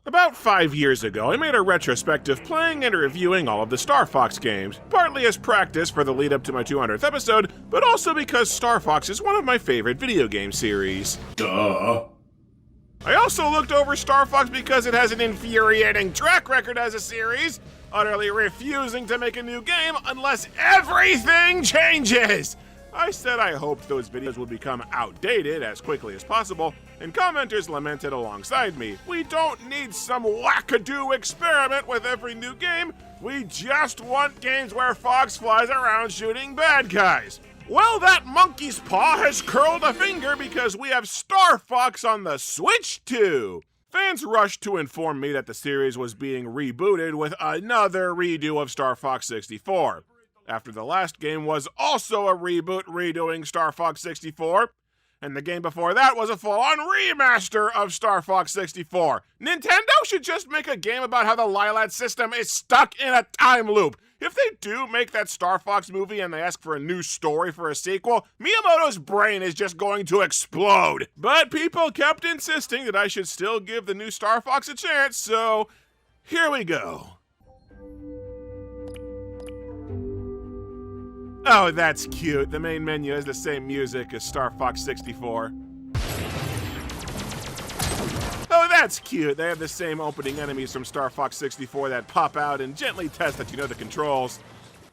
About 5 years ago, I made a retrospective playing and reviewing all of the Star Fox games, partly as practice for the lead up to my 200th episode, but also because Star Fox is one of my favorite video game series. Duh. I also looked over Star Fox because it has an infuriating track record as a series, utterly refusing to make a new game unless everything changes! I said I hoped those videos would become outdated as quickly as possible, and commenters lamented alongside me. We don't need some wackadoo experiment with every new game, we just want games where Fox flies around shooting bad guys. Well, that monkey's paw has curled a finger because we have Star Fox on the Switch too. Fans rushed to inform me that the series was being rebooted with another redo of Star Fox 64. After the last game was also a reboot redoing Star Fox 64, and the game before that was a full-on remaster of Star Fox 64. Nintendo should just make a game about how the Lilat system is stuck in a time loop. If they do make that Star Fox movie and they ask for a new story for a sequel, Miyamoto's brain is just going to explode. But people kept insisting that I should still give the new Star Fox a chance, so here we go. Oh, that's cute. The main menu has the same music as Star Fox 64. Oh, that's cute. They have the same opening enemies from Star Fox 64 that pop out and gently test that you know the controls.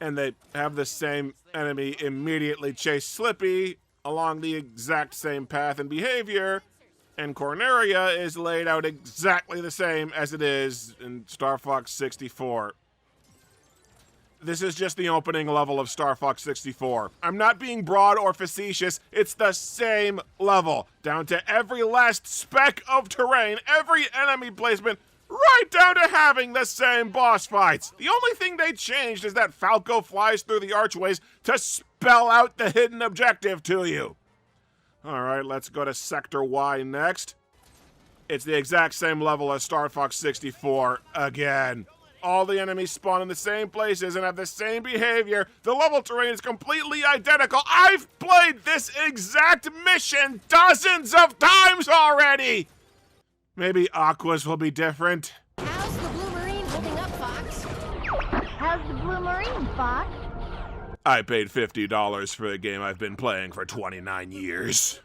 And they have the same enemy immediately chase Slippy along the exact same path and behavior. And Corneria is laid out exactly the same as it is in Star Fox 64. This is just the opening level of Star Fox 64. I'm not being broad or facetious, it's the same level. Down to every last speck of terrain, every enemy placement, right down to having the same boss fights. The only thing they changed is that Falco flies through the archways to spell out the hidden objective to you. Alright, let's go to Sector Y next. It's the exact same level as Star Fox 64 again. All the enemies spawn in the same places and have the same behavior. The level terrain is completely identical. I've played this exact mission dozens of times already! Maybe Aqua's will be different. How's the Blue Marine holding up, Fox? How's the Blue Marine, Fox? I paid $50 for a game I've been playing for 29 years.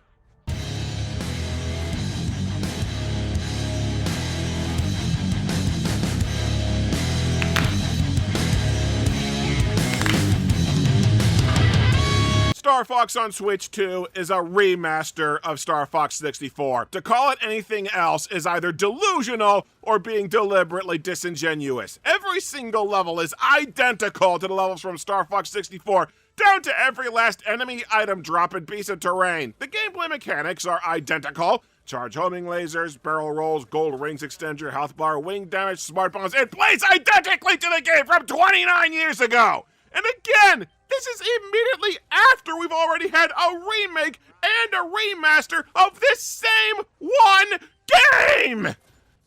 Star Fox on Switch 2 is a remaster of Star Fox 64. To call it anything else is either delusional or being deliberately disingenuous. Every single level is identical to the levels from Star Fox 64, down to every last enemy, item drop, and piece of terrain. The gameplay mechanics are identical. Charge homing lasers, barrel rolls, gold rings extend your health bar, wing damage, smart bombs. It plays identically to the game from 29 years ago! And again, this is immediately after we've already had a remake and a remaster of this same one game!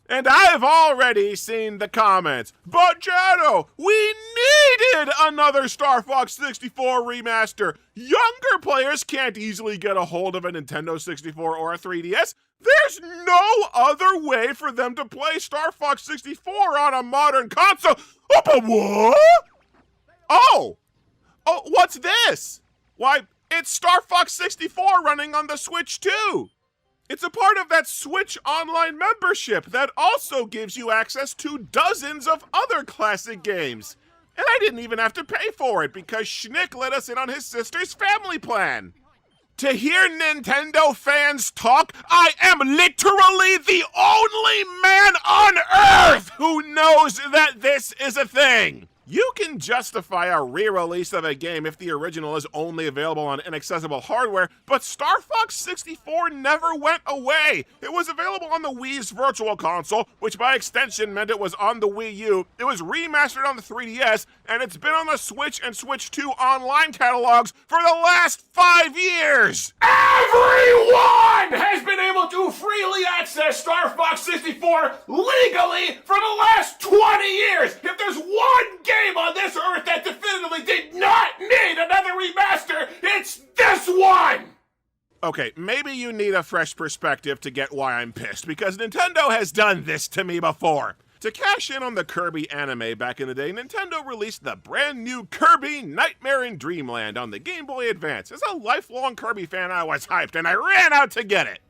And I've already seen the comments. But Jado, we needed another Star Fox 64 remaster. Younger players can't easily get a hold of a Nintendo 64 or a 3DS. There's no other way for them to play Star Fox 64 on a modern console. Oh, but what? Oh, what's this? Why, it's Star Fox 64 running on the Switch too. It's a part of that Switch Online membership that also gives you access to dozens of other classic games. And I didn't even have to pay for it because Schnick let us in on his sister's family plan. To hear Nintendo fans talk, I am literally the only man on Earth who knows that this is a thing. You can justify a re-release of a game if the original is only available on inaccessible hardware, but Star Fox 64 never went away. It was available on the Wii's Virtual Console, which by extension meant it was on the Wii U. It was remastered on the 3DS, and it's been on the Switch and Switch 2 online catalogs for the last 5 years. Everyone has been able to freely access Star Fox 64 legally for the last 20 years. If there's one game on this earth that definitively did not need another remaster, it's this one! Okay, maybe you need a fresh perspective to get why I'm pissed, because Nintendo has done this to me before. To cash in on the Kirby anime back in the day, Nintendo released the brand new Kirby Nightmare in Dreamland on the Game Boy Advance. As a lifelong Kirby fan, I was hyped, and I ran out to get it.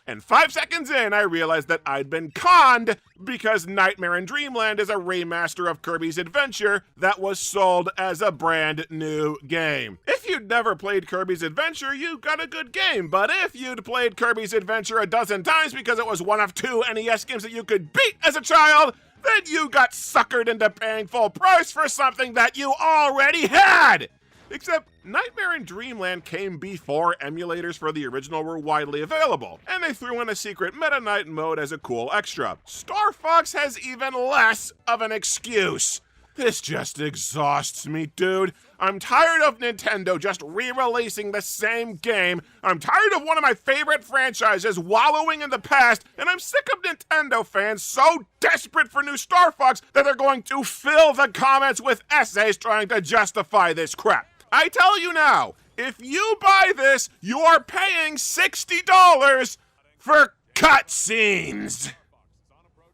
And 5 seconds in, I realized that I'd been conned because Nightmare in Dreamland is a remaster of Kirby's Adventure that was sold as a brand new game. If you'd never played Kirby's Adventure, you got a good game, but if you'd played Kirby's Adventure a dozen times because it was one of 2 NES games that you could beat as a child, then you got suckered into paying full price for something that you already had! Except Nightmare in Dreamland came before emulators for the original were widely available, and they threw in a secret Meta Knight mode as a cool extra. Star Fox has even less of an excuse. This just exhausts me, dude. I'm tired of Nintendo just re-releasing the same game. I'm tired of one of my favorite franchises wallowing in the past, and I'm sick of Nintendo fans so desperate for new Star Fox that they're going to fill the comments with essays trying to justify this crap. I tell you now, if you buy this, you're paying $60 for cutscenes.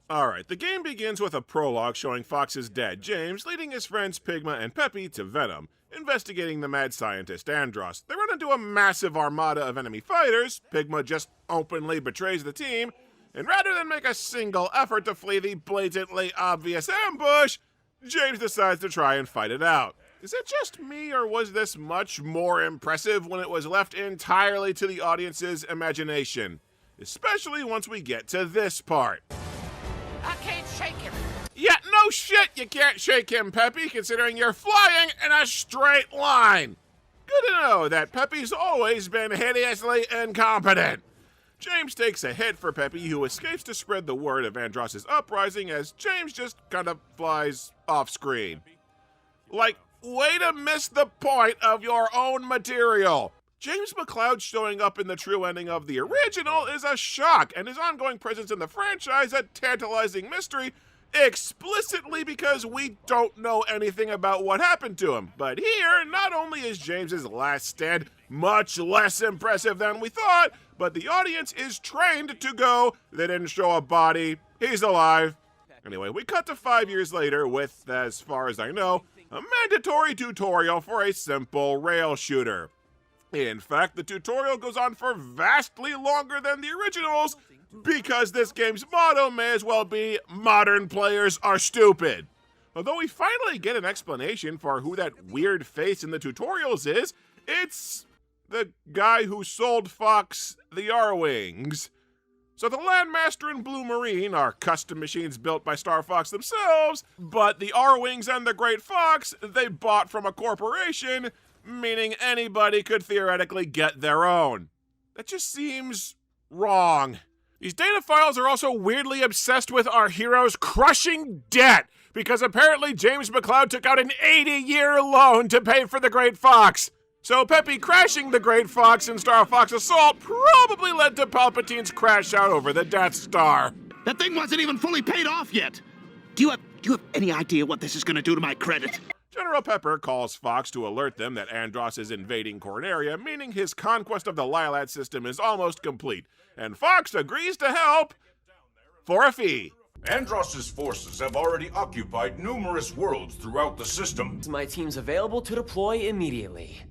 Alright, the game begins with a prologue showing Fox's dad, James, leading his friends Pigma and Peppy to Venom, investigating the mad scientist Andross. They run into a massive armada of enemy fighters. Pigma just openly betrays the team, and rather than make a single effort to flee the blatantly obvious ambush, James decides to try and fight it out. Is it just me, or was this much more impressive when it was left entirely to the audience's imagination? Especially once we get to this part. I can't shake him. Yeah, no shit you can't shake him, Peppy, considering you're flying in a straight line. Good to know that Peppy's always been hideously incompetent. James takes a hit for Peppy, who escapes to spread the word of Andross's uprising as James just kind of flies off screen. Like, way to miss the point of your own material. James McCloud showing up in the true ending of the original is a shock, and his ongoing presence in the franchise a tantalizing mystery, explicitly because we don't know anything about what happened to him. But here, not only is James's last stand much less impressive than we thought, but the audience is trained to go, they didn't show a body, he's alive. Anyway, we cut to 5 years later with, as far as I know, a mandatory tutorial for a simple rail shooter. In fact, the tutorial goes on for vastly longer than the originals because this game's motto may as well be, modern players are stupid. Although we finally get an explanation for who that weird face in the tutorials is, it's the guy who sold Fox the R-Wings. So the Landmaster and Blue Marine are custom machines built by Star Fox themselves, but the R-Wings and the Great Fox they bought from a corporation, meaning anybody could theoretically get their own. That just seems wrong. These data files are also weirdly obsessed with our hero's crushing debt, because apparently James McCloud took out an 80-year loan to pay for the Great Fox. So Peppy crashing the Great Fox in Star Fox Assault probably led to Palpatine's crash out over the Death Star. That thing wasn't even fully paid off yet. Do you have any idea what this is going to do to my credit? General Pepper calls Fox to alert them that Andross is invading Corneria, meaning his conquest of the Lilat system is almost complete, and Fox agrees to help for a fee. Andross's forces have already occupied numerous worlds throughout the system. My team's available to deploy immediately.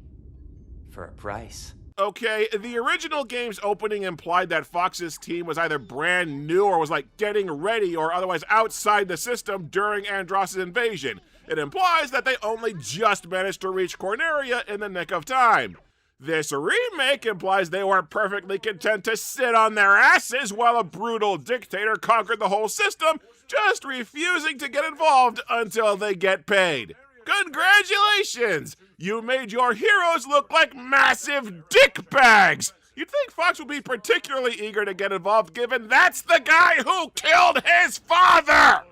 For a price. Okay, the original game's opening implied that Fox's team was either brand new or was like getting ready or otherwise outside the system during Andross's invasion. It implies that they only just managed to reach Corneria in the nick of time. This remake implies they were perfectly content to sit on their asses while a brutal dictator conquered the whole system, just refusing to get involved until they get paid. Congratulations! You made your heroes look like massive dick bags! You'd think Fox would be particularly eager to get involved given that's the guy who killed his father!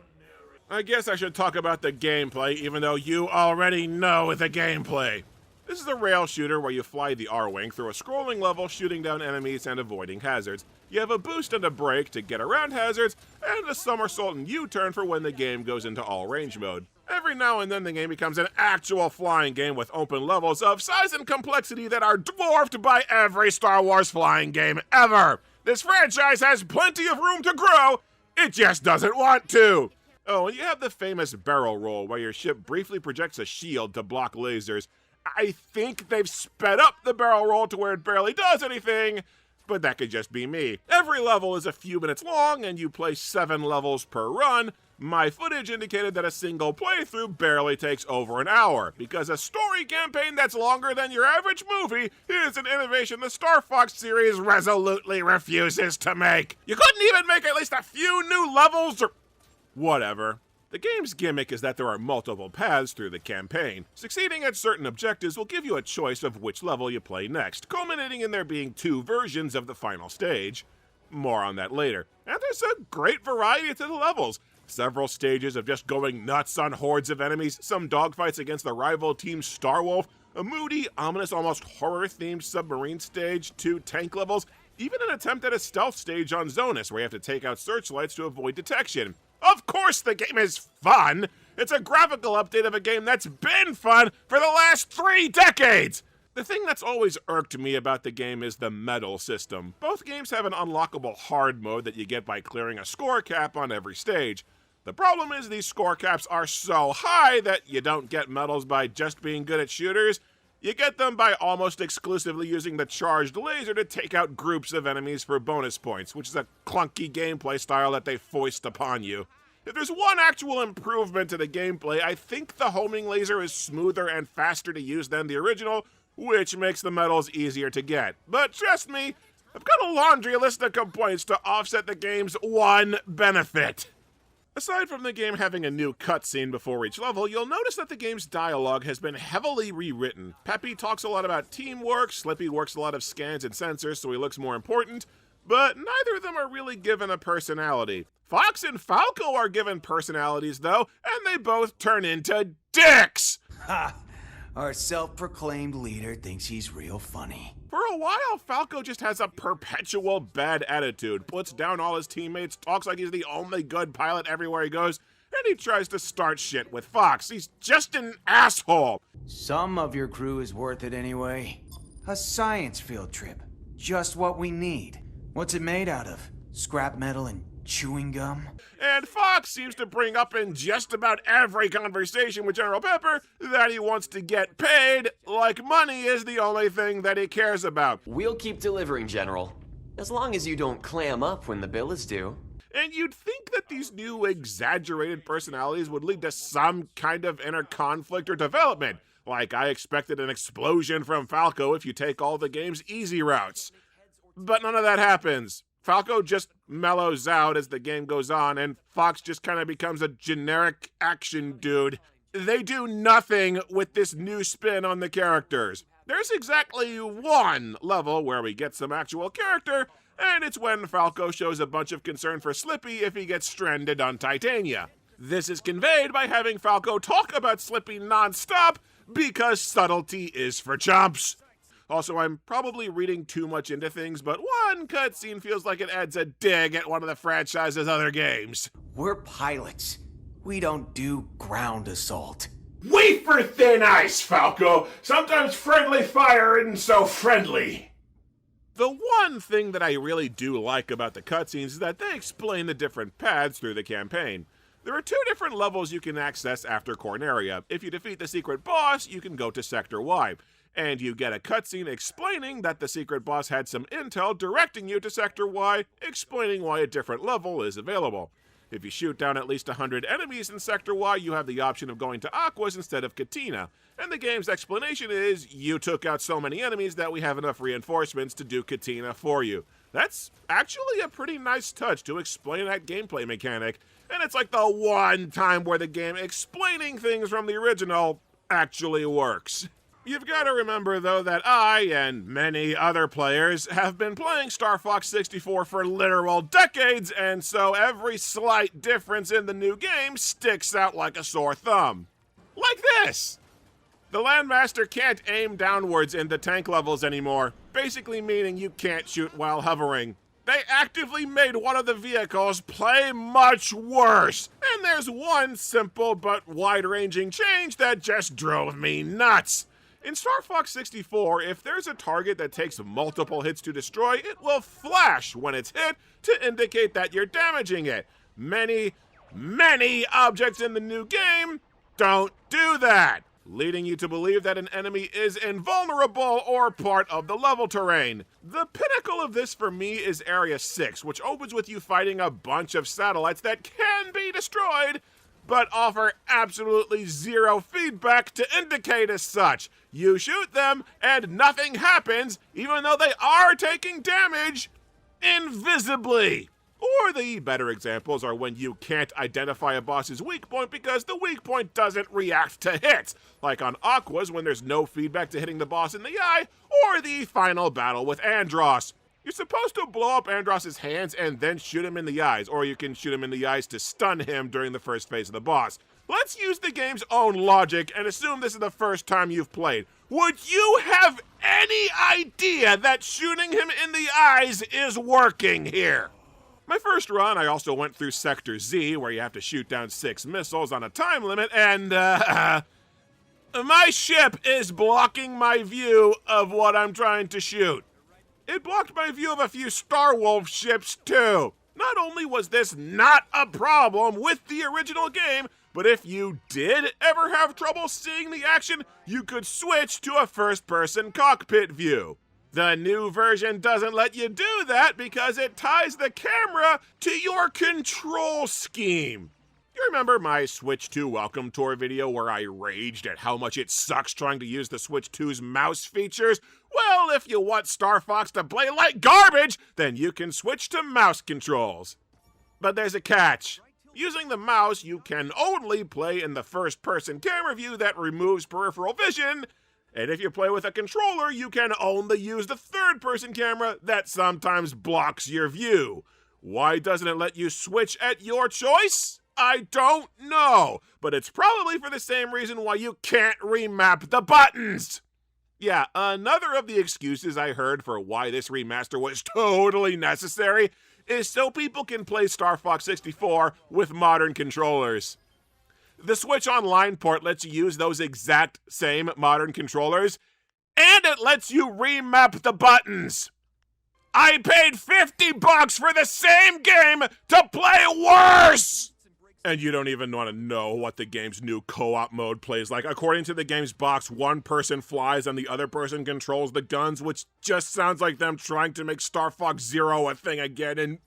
I guess I should talk about the gameplay even though you already know the gameplay. This is a rail shooter where you fly the R-Wing through a scrolling level shooting down enemies and avoiding hazards. You have a boost and a brake to get around hazards, and a somersault and U-turn for when the game goes into all-range mode. Every every now and then the game becomes an actual flying game with open levels of size and complexity that are dwarfed by every Star Wars flying game ever. This franchise has plenty of room to grow, it just doesn't want to. Oh, and you have the famous barrel roll where your ship briefly projects a shield to block lasers. I think they've sped up the barrel roll to where it barely does anything, but that could just be me. Every level is a few minutes long, and you play 7 levels per run. My footage indicated that a single playthrough barely takes over an hour, because a story campaign that's longer than your average movie is an innovation the Star Fox series resolutely refuses to make. You couldn't even make at least a few new levels or whatever. The game's gimmick is that there are multiple paths through the campaign. Succeeding at certain objectives will give you a choice of which level you play next, culminating in there being 2 versions of the final stage. More on that later. And there's a great variety to the levels. Several stages of just going nuts on hordes of enemies, some dogfights against the rival team Starwolf, a moody, ominous, almost horror-themed submarine stage, 2 tank levels, even an attempt at a stealth stage on Zonus where you have to take out searchlights to avoid detection. Of course the game is fun! It's a graphical update of a game that's been fun for the last 3 decades! The thing that's always irked me about the game is the medal system. Both games have an unlockable hard mode that you get by clearing a score cap on every stage. The problem is these score caps are so high that you don't get medals by just being good at shooters. You get them by almost exclusively using the charged laser to take out groups of enemies for bonus points, which is a clunky gameplay style that they foist upon you. If there's one actual improvement to the gameplay, I think the homing laser is smoother and faster to use than the original, which makes the medals easier to get. But trust me, I've got a laundry list of complaints to offset the game's one benefit. Aside from the game having a new cutscene before each level, you'll notice that the game's dialogue has been heavily rewritten. Peppy talks a lot about teamwork, Slippy works a lot of scans and sensors so he looks more important, but neither of them are really given a personality. Fox and Falco are given personalities though, and they both turn into dicks! Ha! Our self-proclaimed leader thinks he's real funny. For a while, Falco just has a perpetual bad attitude, puts down all his teammates, talks like he's the only good pilot everywhere he goes, and he tries to start shit with Fox. He's just an asshole. Some of your crew is worth it anyway. A science field trip. Just what we need. What's it made out of? Scrap metal and chewing gum? And Fox seems to bring up in just about every conversation with General Pepper that he wants to get paid, like money is the only thing that he cares about. We'll keep delivering, General. As long as you don't clam up when the bill is due. And you'd think that these new exaggerated personalities would lead to some kind of inner conflict or development. Like I expected an explosion from Falco if you take all the game's easy routes. But none of that happens. Falco just mellows out as the game goes on, and Fox just kind of becomes a generic action dude. They do nothing with this new spin on the characters. There's exactly one level where we get some actual character, and it's when Falco shows a bunch of concern for Slippy if he gets stranded on Titania. This is conveyed by having Falco talk about Slippy non-stop, because subtlety is for chumps. Also, I'm probably reading too much into things, but one cutscene feels like it adds a dig at one of the franchise's other games. We're pilots. We don't do ground assault. Wafer thin ice, Falco! Sometimes friendly fire isn't so friendly! The one thing that I really do like about the cutscenes is that they explain the different paths through the campaign. There are 2 different levels you can access after Corneria. If you defeat the secret boss, you can go to Sector Y. And you get a cutscene explaining that the secret boss had some intel directing you to Sector Y, explaining why a different level is available. If you shoot down at least 100 enemies in Sector Y, you have the option of going to Aquas instead of Katina. And the game's explanation is, you took out so many enemies that we have enough reinforcements to do Katina for you. That's actually a pretty nice touch to explain that gameplay mechanic, and it's like the one time where the game explaining things from the original actually works. You've got to remember, though, that I, and many other players, have been playing Star Fox 64 for literal decades, and so every slight difference in the new game sticks out like a sore thumb. Like this! The Landmaster can't aim downwards in the tank levels anymore, basically meaning you can't shoot while hovering. They actively made one of the vehicles play much worse, Then there's one simple but wide-ranging change that just drove me nuts. In Star Fox 64, if there's a target that takes multiple hits to destroy, it will flash when it's hit to indicate that you're damaging it. Many objects in the new game don't do that, leading you to believe that an enemy is invulnerable or part of the level terrain. The pinnacle of this for me is Area 6, which opens with you fighting a bunch of satellites that can be destroyed, but offer absolutely zero feedback to indicate as such. You shoot them and nothing happens, even though they are taking damage invisibly. Or the better examples are when you can't identify a boss's weak point because the weak point doesn't react to hits, like on Aqua's when there's no feedback to hitting the boss in the eye, or the final battle with Andross. You're supposed to blow up Andross's hands and then shoot him in the eyes, or you can shoot him in the eyes to stun him during the first phase of the boss. Let's use the game's own logic and assume this is the first time you've played. Would you have any idea that shooting him in the eyes is working here? My first run, I also went through Sector Z, where you have to shoot down 6 missiles on a time limit, and, my ship is blocking my view of what I'm trying to shoot. It blocked my view of a few Star Wolf ships, too. Not only was this not a problem with the original game, but if you did ever have trouble seeing the action, you could switch to a first-person cockpit view. The new version doesn't let you do that because it ties the camera to your control scheme. You remember my Switch 2 welcome tour video where I raged at how much it sucks trying to use the Switch 2's mouse features? Well, if you want Star Fox to play like garbage, then you can switch to mouse controls. But there's a catch. Using the mouse, you can only play in the first-person camera view that removes peripheral vision, and if you play with a controller, you can only use the third-person camera that sometimes blocks your view. Why doesn't it let you switch at your choice? I don't know, but it's probably for the same reason why you can't remap the buttons. Yeah, another of the excuses I heard for why this remaster was totally necessary is so people can play Star Fox 64 with modern controllers. The Switch Online port lets you use those exact same modern controllers, and it lets you remap the buttons. I paid $50 for the same game to play worse! And you don't even want to know what the game's new co-op mode plays like. According to the game's box, one person flies and the other person controls the guns, which just sounds like them trying to make Star Fox Zero a thing again, and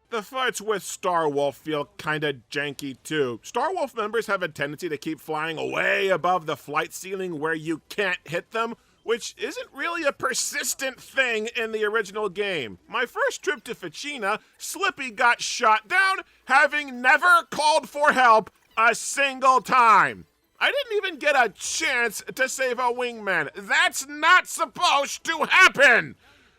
the fights with Star Wolf feel kinda janky too. Star Wolf members have a tendency to keep flying way above the flight ceiling where you can't hit them, which isn't really a persistent thing in the original game. My first trip to Ficina, Slippy got shot down, having never called for help a single time. I didn't even get a chance to save a wingman. That's not supposed to happen!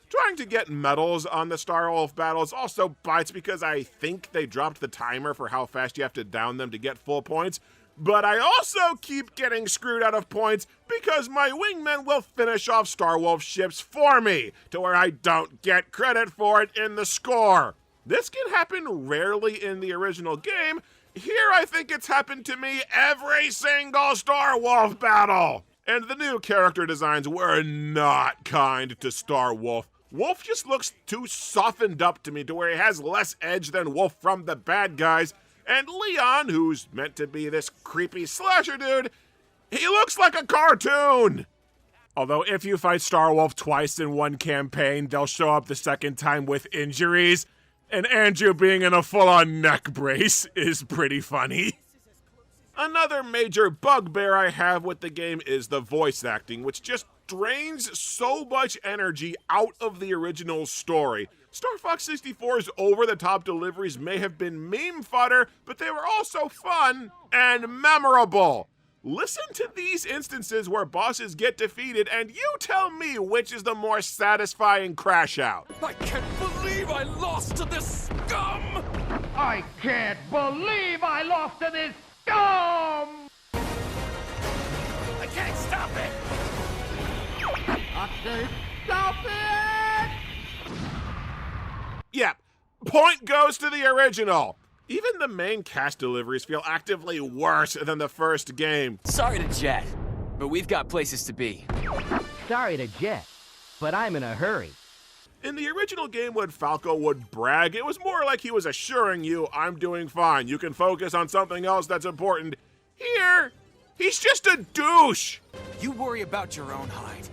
Trying to get medals on the Star Wolf battles also bites because I think they dropped the timer for how fast you have to down them to get full points, but I also keep getting screwed out of points because my wingmen will finish off Star Wolf ships for me, to where I don't get credit for it in the score. This can happen rarely in the original game. Here I think it's happened to me every single Star Wolf battle. And the new character designs were not kind to Star Wolf. Wolf just looks too softened up to me to where he has less edge than Wolf from the bad guys. And Leon, who's meant to be this creepy slasher dude, he looks like a cartoon! Although if you fight Star Wolf twice in one campaign, they'll show up the second time with injuries, and Andrew being in a full-on neck brace is pretty funny. Another major bugbear I have with the game is the voice acting, which just drains so much energy out of the original story. Star Fox 64's over-the-top deliveries may have been meme fodder, but they were also fun and memorable. Listen to these instances where bosses get defeated, and you tell me which is the more satisfying crash out. I can't believe I lost to this scum! I can't believe I lost to this scum! I can't stop it! I can't stop it! Yep, point goes to the original. Even the main cast deliveries feel actively worse than the first game. Sorry to jet, but we've got places to be. Sorry to jet, but I'm in a hurry. In the original game, when Falco would brag, it was more like he was assuring you, I'm doing fine, you can focus on something else that's important. Here, he's just a douche! You worry about your own hide.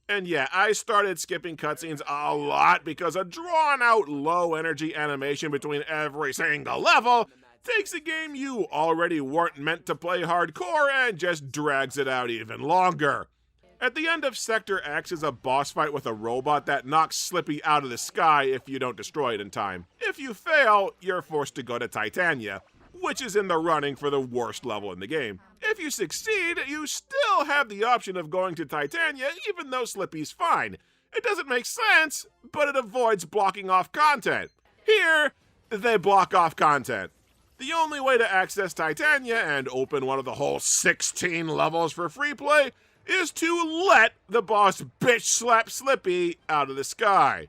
And yeah, I started skipping cutscenes a lot because a drawn-out, low-energy animation between every single level takes a game you already weren't meant to play hardcore and just drags it out even longer. At the end of Sector X is a boss fight with a robot that knocks Slippy out of the sky if you don't destroy it in time. If you fail, you're forced to go to Titania, which is in the running for the worst level in the game. If you succeed, you still have the option of going to Titania even though Slippy's fine. It doesn't make sense, but it avoids blocking off content. Here, they block off content. The only way to access Titania and open one of the whole 16 levels for free play is to let the boss bitch slap Slippy out of the sky.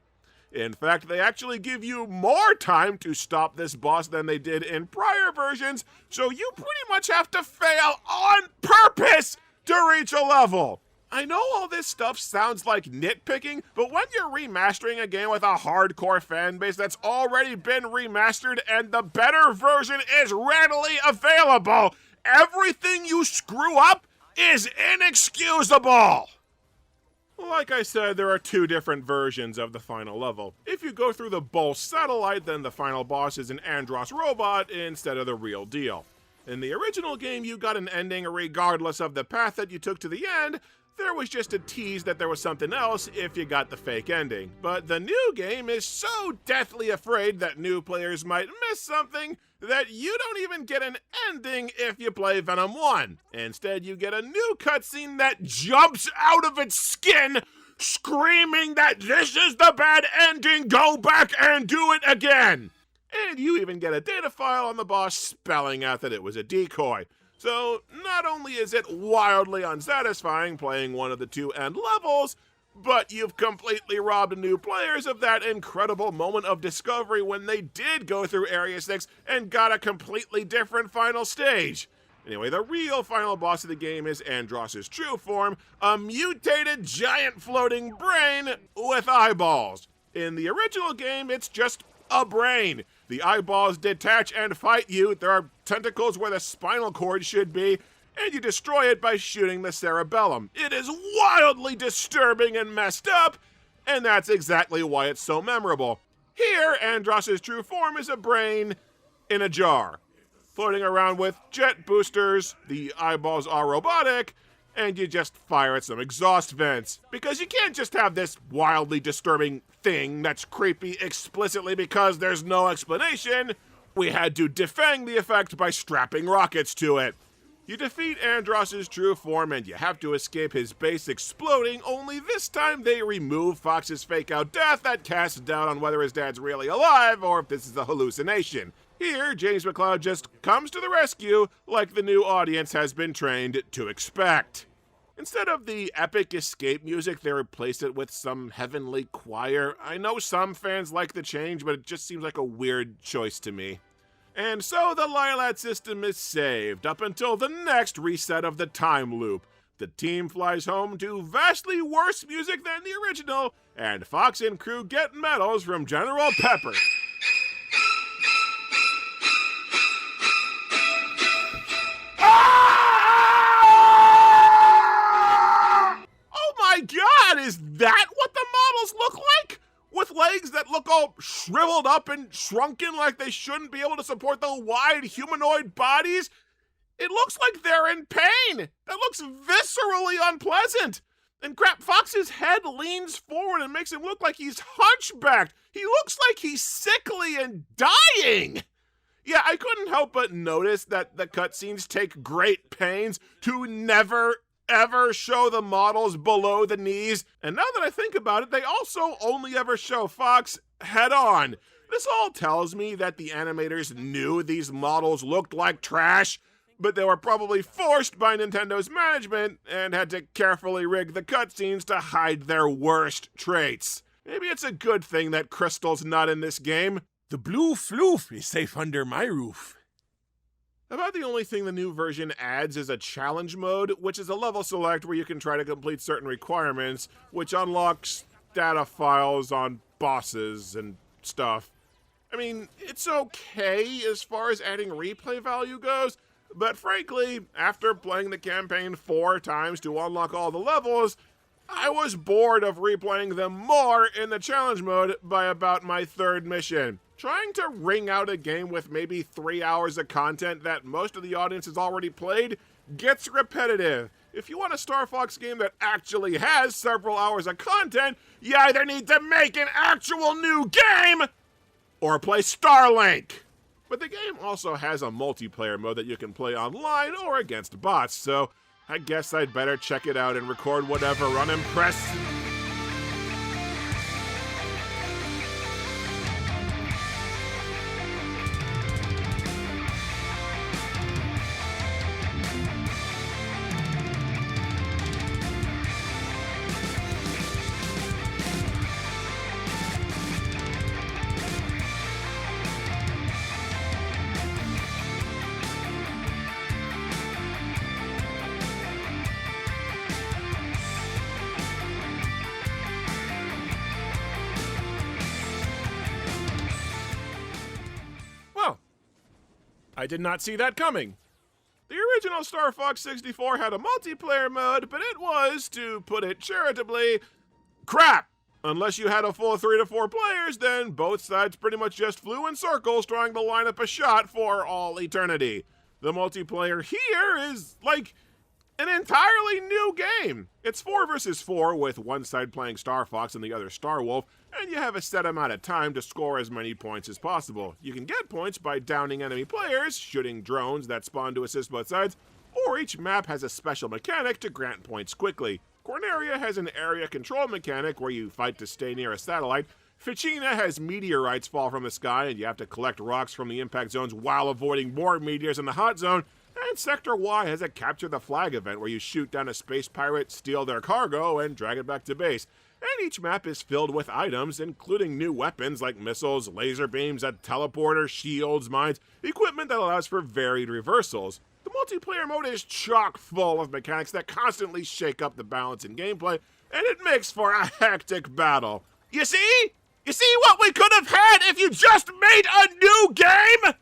In fact, they actually give you more time to stop this boss than they did in prior versions, so you pretty much have to fail on purpose to reach a level. I know all this stuff sounds like nitpicking, but when you're remastering a game with a hardcore fan base that's already been remastered and the better version is readily available, everything you screw up is inexcusable! Like I said, there are two different versions of the final level. If you go through the Bull satellite, then the final boss is an Andros robot instead of the real deal. In the original game, you got an ending regardless of the path that you took to the end. There was just a tease that there was something else if you got the fake ending. But the new game is so deathly afraid that new players might miss something that you don't even get an ending if you play Venom 1. Instead, you get a new cutscene that jumps out of its skin, screaming that this is the bad ending, go back and do it again! And you even get a data file on the boss spelling out that it was a decoy. So, not only is it wildly unsatisfying playing one of the two end levels, but you've completely robbed new players of that incredible moment of discovery when they did go through Area 6 and got a completely different final stage. Anyway, the real final boss of the game is Andros' true form, a mutated giant floating brain with eyeballs. In the original game, it's just a brain. The eyeballs detach and fight you, there are tentacles where the spinal cord should be, and you destroy it by shooting the cerebellum. It is wildly disturbing and messed up, and that's exactly why it's so memorable. Here, Andros' true form is a brain in a jar, floating around with jet boosters, the eyeballs are robotic, and you just fire at some exhaust vents. Because you can't just have this wildly disturbing thing that's creepy explicitly because there's no explanation. We had to defang the effect by strapping rockets to it. You defeat Andros' true form and you have to escape his base exploding, only this time they remove Fox's fake-out death that casts doubt on whether his dad's really alive or if this is a hallucination. Here, James McCloud just comes to the rescue like the new audience has been trained to expect. Instead of the epic escape music, they replaced it with some heavenly choir. I know some fans like the change, but it just seems like a weird choice to me. And so the Lilat system is saved up until the next reset of the time loop. The team flies home to vastly worse music than the original, and Fox and crew get medals from General Pepper. Oh my god, is that what the models look like? With legs that look all shriveled up and shrunken like they shouldn't be able to support the wide humanoid bodies? It looks like they're in pain. That looks viscerally unpleasant. And crap, Fox's head leans forward and makes him look like he's hunchbacked. He looks like he's sickly and dying. Yeah, I couldn't help but notice that the cutscenes take great pains to never ever show the models below the knees, and now that I think about it, they also only ever show Fox head on. This all tells me that the animators knew these models looked like trash, but they were probably forced by Nintendo's management and had to carefully rig the cutscenes to hide their worst traits. Maybe it's a good thing that Crystal's not in this game. The blue floof is safe under my roof. About the only thing the new version adds is a challenge mode, which is a level select where you can try to complete certain requirements, which unlocks data files on bosses and stuff. I mean, it's okay as far as adding replay value goes, but frankly, after playing the campaign 4 times to unlock all the levels, I was bored of replaying them more in the challenge mode by about my 3rd mission. Trying to wring out a game with maybe 3 hours of content that most of the audience has already played gets repetitive. If you want a Star Fox game that actually has several hours of content, you either need to make an actual new game or play Starlink. But the game also has a multiplayer mode that you can play online or against bots, so I guess I'd better check it out and record whatever unimpressed. I did not see that coming. The original Star Fox 64 had a multiplayer mode, but it was, to put it charitably, crap! Unless you had a full 3 to 4 players, then both sides pretty much just flew in circles trying to line up a shot for all eternity. The multiplayer here is, like, an entirely new game. It's 4 versus 4, with one side playing Star Fox and the other Star Wolf, and you have a set amount of time to score as many points as possible. You can get points by downing enemy players, shooting drones that spawn to assist both sides, or each map has a special mechanic to grant points quickly. Corneria has an area control mechanic where you fight to stay near a satellite. Ficina has meteorites fall from the sky and you have to collect rocks from the impact zones while avoiding more meteors in the hot zone. And Sector Y has a capture the flag event where you shoot down a space pirate, steal their cargo, and drag it back to base. And each map is filled with items, including new weapons like missiles, laser beams, a teleporter, shields, mines, equipment that allows for varied reversals. The multiplayer mode is chock full of mechanics that constantly shake up the balance in gameplay, and it makes for a hectic battle. You see? You see what we could have had if you just made a new game?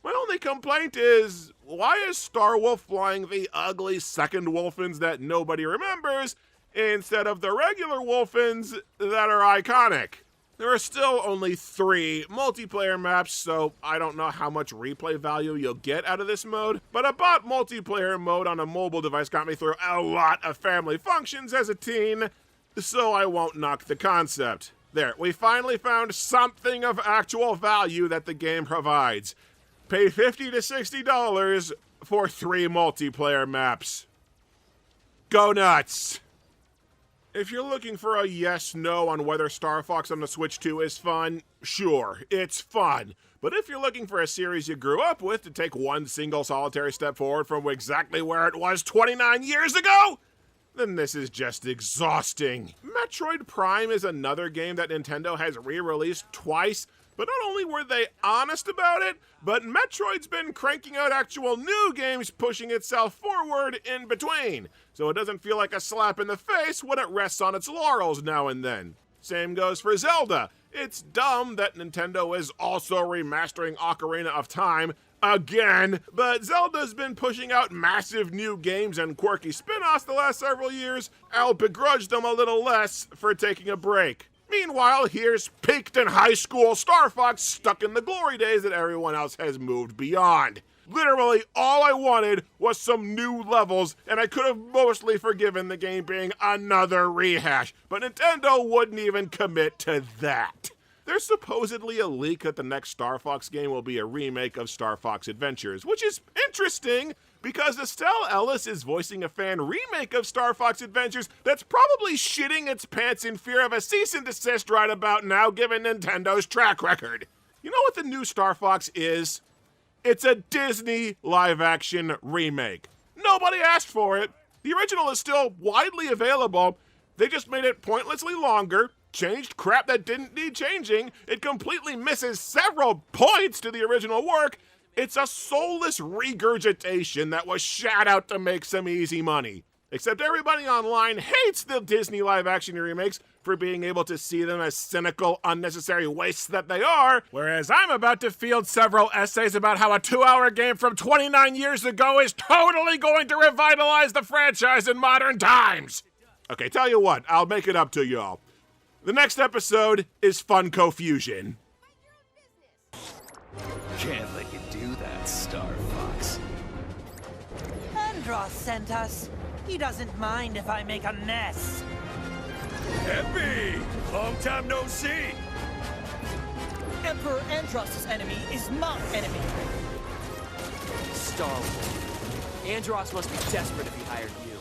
My only complaint is, why is Star Wolf flying the ugly second Wolfins that nobody remembers instead of the regular Wolfins that are iconic? There are still only 3 multiplayer maps, so I don't know how much replay value you'll get out of this mode, but a bot multiplayer mode on a mobile device got me through a lot of family functions as a teen, so I won't knock the concept. There, we finally found something of actual value that the game provides. Pay $50 to $60 for 3 multiplayer maps. Go nuts! If you're looking for a yes-no on whether Star Fox on the Switch 2 is fun, sure, it's fun. But if you're looking for a series you grew up with to take one single solitary step forward from exactly where it was 29 years ago, then this is just exhausting. Metroid Prime is another game that Nintendo has re-released twice, but not only were they honest about it, but Metroid's been cranking out actual new games pushing itself forward in between, so it doesn't feel like a slap in the face when it rests on its laurels now and then. Same goes for Zelda. It's dumb that Nintendo is also remastering Ocarina of Time again, but Zelda's been pushing out massive new games and quirky spin-offs the last several years. I'll begrudge them a little less for taking a break. Meanwhile, here's peaked in high school Star Fox stuck in the glory days that everyone else has moved beyond. Literally, all I wanted was some new levels, and I could have mostly forgiven the game being another rehash, but Nintendo wouldn't even commit to that. There's supposedly a leak that the next Star Fox game will be a remake of Star Fox Adventures, which is interesting because Estelle Ellis is voicing a fan remake of Star Fox Adventures that's probably shitting its pants in fear of a cease and desist right about now given Nintendo's track record. You know what the new Star Fox is? It's a Disney live-action remake. Nobody asked for it. The original is still widely available. They just made it pointlessly longer, changed crap that didn't need changing. It completely misses several points to the original work. It's a soulless regurgitation that was shot out to make some easy money. Except everybody online hates the Disney live-action remakes for being able to see them as cynical, unnecessary wastes that they are, whereas I'm about to field several essays about how a 2-hour game from 29 years ago is totally going to revitalize the franchise in modern times. Okay, tell you what, I'll make it up to y'all. The next episode is Funko Fusion. Can't let you do that, Star Fox. Andros sent us. He doesn't mind if I make a mess. Epi! Long time no see! Emperor Andros' enemy is my enemy. Star Wars. Andros must be desperate if he hired you.